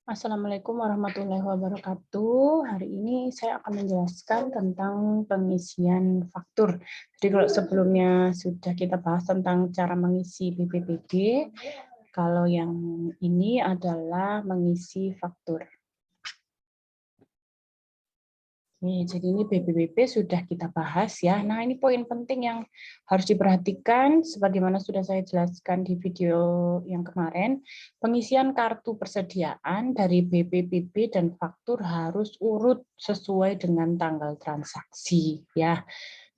Assalamualaikum warahmatullahi wabarakatuh. Hari ini saya akan menjelaskan tentang pengisian faktur. Jadi kalau sebelumnya sudah kita bahas tentang cara mengisi BPPB, kalau yang ini adalah mengisi faktur. Nih, jadi ini BPPB sudah kita bahas ya. Nah, ini poin penting yang harus diperhatikan sebagaimana sudah saya jelaskan di video yang kemarin. Pengisian kartu persediaan dari BPPB dan faktur harus urut sesuai dengan tanggal transaksi ya.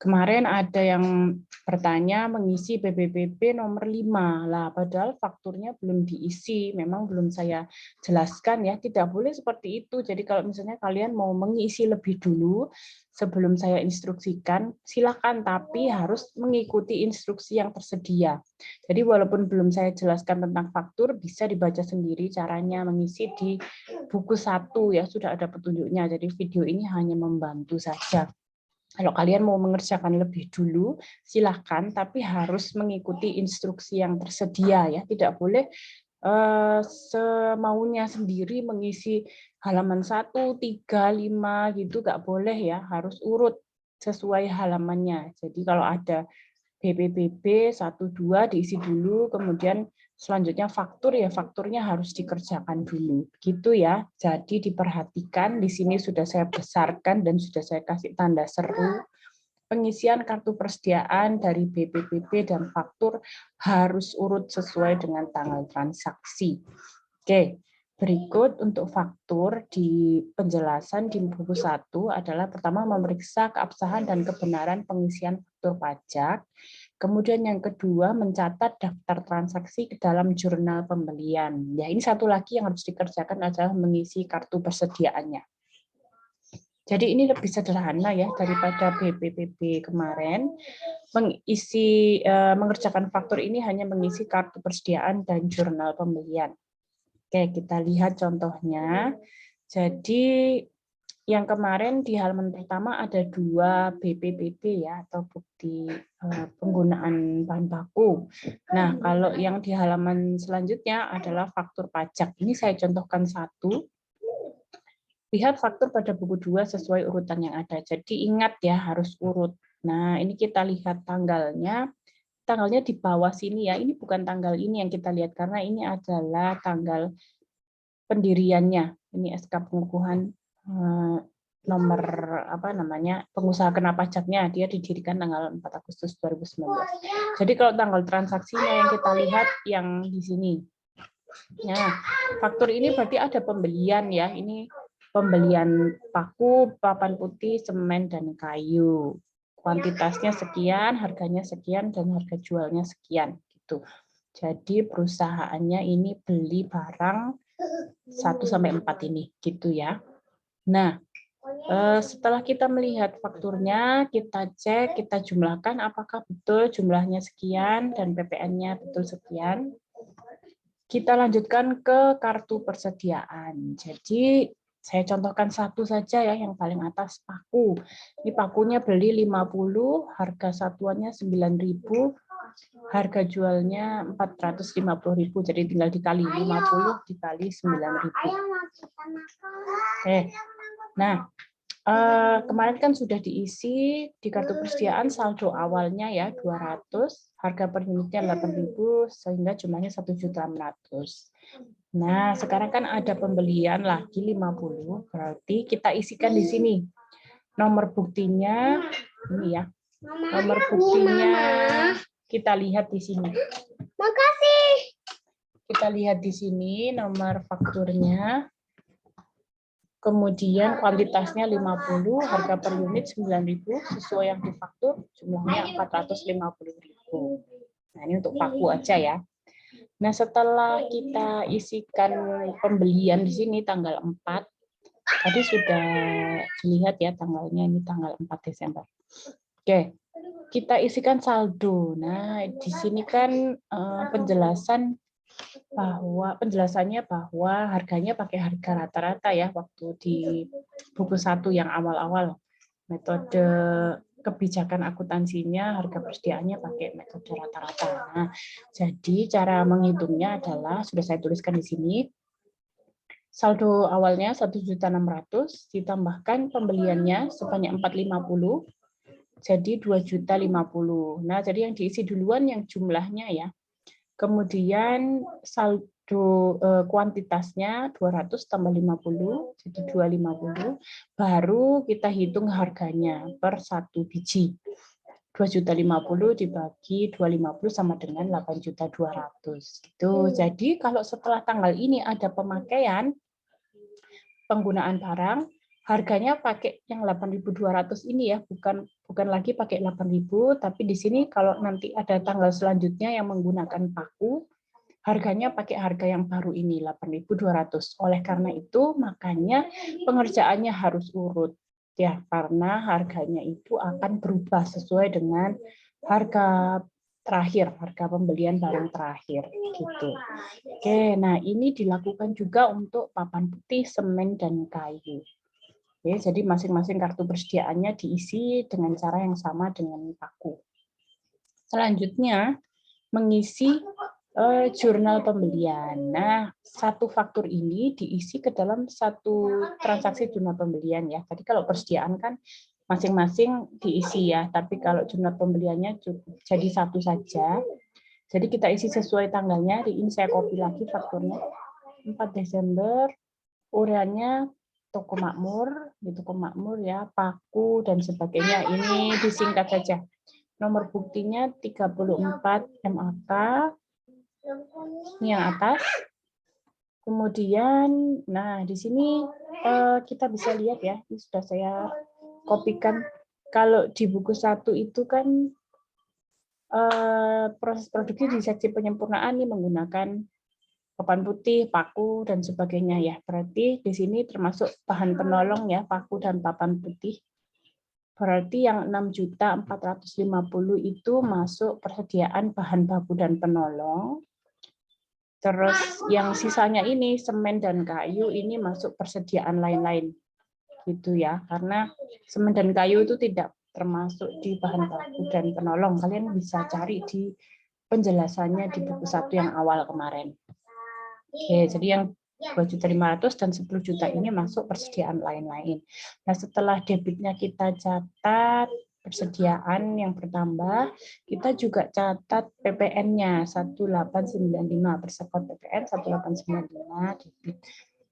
Kemarin ada yang bertanya mengisi BPPB nomor 5. Lah, padahal fakturnya belum diisi. Memang belum saya jelaskan ya, tidak boleh seperti itu. Jadi kalau misalnya kalian mau mengisi lebih dulu sebelum saya instruksikan, silakan, tapi harus mengikuti instruksi yang tersedia. Jadi walaupun belum saya jelaskan tentang faktur, bisa dibaca sendiri caranya mengisi di buku 1 ya, sudah ada petunjuknya. Jadi video ini hanya membantu saja. Kalau kalian mau mengerjakan lebih dulu, silahkan, tapi harus mengikuti instruksi yang tersedia ya. Tidak boleh semaunya sendiri mengisi halaman 1, 3, 5 gitu, nggak boleh ya. Harus urut sesuai halamannya. Jadi kalau ada BPPB 1, 2 diisi dulu, kemudian selanjutnya faktur ya, fakturnya harus dikerjakan dulu. Gitu ya. Jadi diperhatikan, di sini sudah saya besarkan dan sudah saya kasih tanda seru. Pengisian kartu persediaan dari BPPB dan faktur harus urut sesuai dengan tanggal transaksi. Oke. Berikut untuk faktur di penjelasan di buku 1 adalah pertama memeriksa keabsahan dan kebenaran pengisian faktur pajak. Kemudian yang kedua mencatat daftar transaksi ke dalam jurnal pembelian. Ya, ini satu lagi yang harus dikerjakan adalah mengisi kartu persediaannya. Jadi ini lebih sederhana ya daripada BPPB kemarin. Mengerjakan faktur ini hanya mengisi kartu persediaan dan jurnal pembelian. Oke, kita lihat contohnya. Jadi yang kemarin di halaman pertama ada 2 BPPB ya, atau bukti penggunaan bahan baku. Nah, kalau yang di halaman selanjutnya adalah faktur pajak. Ini saya contohkan 1. Lihat faktur pada buku 2 sesuai urutan yang ada. Jadi ingat ya, harus urut. Nah, ini kita lihat tanggalnya. Tanggalnya di bawah sini ya. Ini bukan tanggal ini yang kita lihat, karena ini adalah tanggal pendiriannya. Ini SK pengukuhan nomor pengusaha kena pajaknya. Dia didirikan tanggal 4 Agustus 2019. Jadi kalau tanggal transaksinya yang kita lihat yang di sini. Nah, faktur ini berarti ada pembelian ya. Ini pembelian paku, papan putih, semen, dan kayu. Kuantitasnya sekian, harganya sekian, dan harga jualnya sekian. Gitu. Jadi perusahaannya ini beli barang 1-4 ini, gitu ya. Nah, setelah kita melihat fakturnya, kita cek, kita jumlahkan apakah betul jumlahnya sekian dan PPN-nya betul sekian. Kita lanjutkan ke kartu persediaan. Jadi saya contohkan 1 saja ya, yang paling atas paku. Ini pakunya beli 50, harga satuannya 9.000, harga jualnya 450.000, jadi tinggal dikali 50 dikali 9.000. Nah, kemarin kan sudah diisi di kartu persediaan saldo awalnya ya 200, harga per unitnya 8.000 sehingga jumlahnya 1.600.000. Nah, sekarang kan ada pembelian lagi 50, berarti kita isikan di sini. Nomor buktinya ini ya. Nomor buktinya kita lihat di sini. Makasih. Kita lihat di sini nomor fakturnya. Kemudian kuantitasnya 50, harga per unit 9.000, sesuai yang difaktur, jumlahnya 450.000. Nah, ini untuk paku aja ya. Nah, setelah kita isikan pembelian di sini tanggal 4, tadi sudah dilihat ya tanggalnya, ini tanggal 4 Desember. Oke, kita isikan saldo. Nah, di sini kan penjelasannya bahwa harganya pakai harga rata-rata ya, waktu di buku 1 yang awal-awal. Metode kebijakan akuntansinya, harga persediaannya pakai metode rata-rata. Nah, jadi cara menghitungnya adalah, sudah saya tuliskan di sini, Saldo awalnya 1.600.000 ditambahkan pembeliannya sebanyak 450, jadi 2.050.000. Nah, jadi yang diisi duluan yang jumlahnya ya. Kemudian saldo kuantitasnya 200 tambah 50, jadi 250. Baru kita hitung harganya per satu biji. 2.050.000 dibagi 250 sama dengan 8.200.000 gitu. Jadi kalau setelah tanggal ini ada pemakaian penggunaan barang, harganya pakai yang 8.200 ini ya, bukan lagi pakai 8.000, tapi di sini kalau nanti ada tanggal selanjutnya yang menggunakan paku, harganya pakai harga yang baru ini 8.200. Oleh karena itu makanya pengerjaannya harus urut ya, karena harganya itu akan berubah sesuai dengan harga terakhir, harga pembelian barang terakhir gitu. Oke, nah ini dilakukan juga untuk papan putih, semen dan kayu. Oke, jadi masing-masing kartu persediaannya diisi dengan cara yang sama dengan paku. Selanjutnya mengisi jurnal pembelian. Nah, satu faktur ini diisi ke dalam satu transaksi jurnal pembelian ya. Tadi kalau persediaan kan masing-masing diisi ya, tapi kalau jurnal pembeliannya cukup jadi satu saja. Jadi kita isi sesuai tanggalnya. Ini saya copy lagi fakturnya. 4 Desember, ureannya toko makmur, di toko makmur ya, paku dan sebagainya. Ini disingkat saja. Nomor buktinya 34 MAK. Ini yang atas. Kemudian, nah di sini kita bisa lihat ya, ini sudah saya kopikan. Kalau di buku 1 itu kan proses produksi di seksi penyempurnaan ini menggunakan papan putih, paku dan sebagainya ya. Berarti di sini termasuk bahan penolong ya, paku dan papan putih. Berarti yang 6.450.000 itu masuk persediaan bahan baku dan penolong. Terus yang sisanya ini semen dan kayu ini masuk persediaan lain-lain gitu ya, karena semen dan kayu itu tidak termasuk di bahan baku dan penolong. Kalian bisa cari di penjelasannya di buku 1 yang awal kemarin. Oke, jadi yang 2.500.000 dan 10 juta ini masuk persediaan lain-lain. Nah, setelah debitnya kita catat persediaan yang bertambah, kita juga catat PPN-nya 1895, persekot PPN 1895 debit.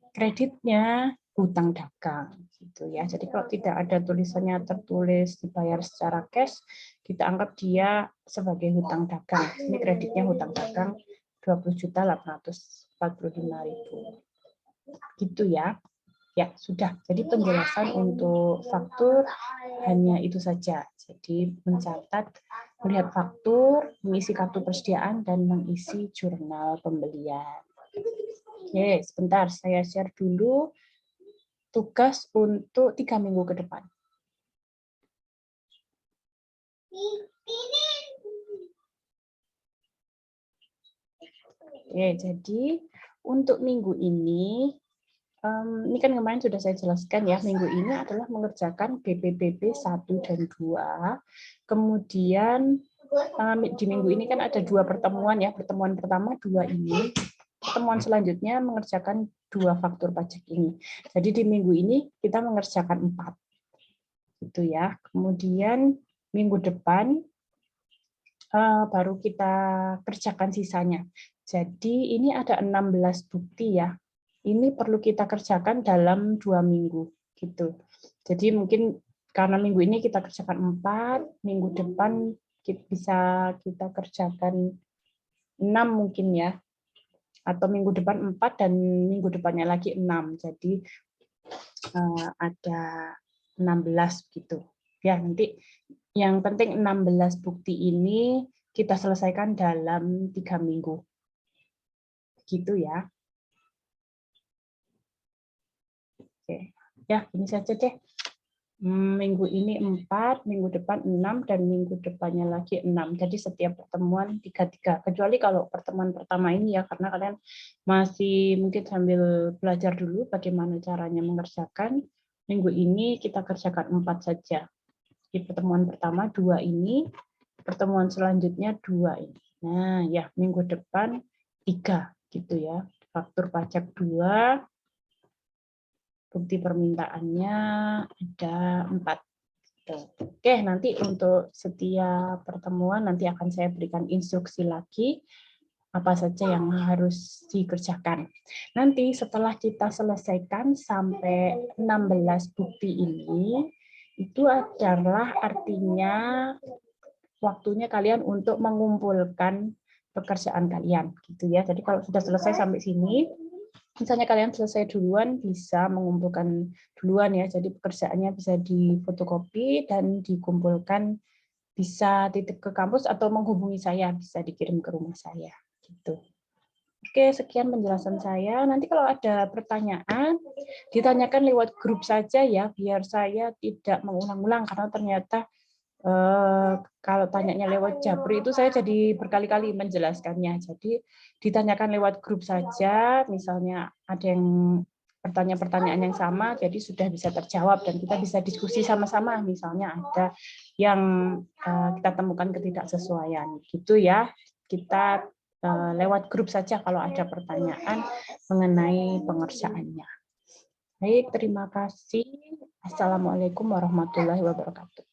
Kreditnya hutang dagang gitu ya. Jadi kalau tidak ada tulisannya tertulis dibayar secara cash, kita anggap dia sebagai hutang dagang. Ini kreditnya hutang dagang 20.845.000. Gitu ya. Ya, sudah. Jadi penjelasan untuk faktur hanya itu saja. Jadi mencatat, melihat faktur, mengisi kartu persediaan, dan mengisi jurnal pembelian. Oke, sebentar. Saya share dulu tugas untuk 3 minggu ke depan. Oke, jadi untuk minggu ini kan kemarin sudah saya jelaskan ya, minggu ini adalah mengerjakan BPBB 1 dan 2. Kemudian di minggu ini kan ada 2 pertemuan ya, pertemuan pertama 2 ini, pertemuan selanjutnya mengerjakan 2 faktur pajak ini. Jadi di minggu ini kita mengerjakan 4. Gitu ya. Kemudian minggu depan baru kita kerjakan sisanya. Jadi ini ada 16 bukti ya. Ini perlu kita kerjakan dalam 2 minggu gitu. Jadi mungkin karena minggu ini kita kerjakan 4, minggu depan bisa kita kerjakan 6 mungkin ya. Atau minggu depan 4 dan minggu depannya lagi 6. Jadi ada 16 gitu. Ya, nanti yang penting 16 bukti ini kita selesaikan dalam 3 minggu. Gitu ya. Oke, ya ini saja deh. Minggu ini 4, minggu depan 6, dan minggu depannya lagi 6. Jadi setiap pertemuan 3-3. Kecuali kalau pertemuan pertama ini ya, karena kalian masih mungkin sambil belajar dulu bagaimana caranya mengerjakan. Minggu ini kita kerjakan 4 saja. Di pertemuan pertama 2 ini, pertemuan selanjutnya 2 ini. Nah, ya minggu depan 3 gitu ya. Faktur pajak 2, Bukti permintaannya ada 4. Oke, nanti untuk setiap pertemuan nanti akan saya berikan instruksi lagi apa saja yang harus dikerjakan. Nanti setelah kita selesaikan sampai 16 bukti ini, itu adalah artinya waktunya kalian untuk mengumpulkan pekerjaan kalian, gitu ya. Jadi kalau sudah selesai sampai sini, misalnya kalian selesai duluan, bisa mengumpulkan duluan ya. Jadi pekerjaannya bisa difotokopi dan dikumpulkan, bisa titip ke kampus atau menghubungi saya, bisa dikirim ke rumah saya. Gitu. Oke, sekian penjelasan saya. Nanti kalau ada pertanyaan, ditanyakan lewat grup saja ya, biar saya tidak mengulang-ulang, karena ternyata kalau tanyanya lewat Japri itu saya jadi berkali-kali menjelaskannya. Jadi ditanyakan lewat grup saja, misalnya ada yang pertanyaan-pertanyaan yang sama, jadi sudah bisa terjawab dan kita bisa diskusi sama-sama. Misalnya ada yang kita temukan ketidaksesuaian, gitu ya. Kita lewat grup saja kalau ada pertanyaan mengenai pengerjaannya. Baik, terima kasih. Assalamualaikum warahmatullahi wabarakatuh.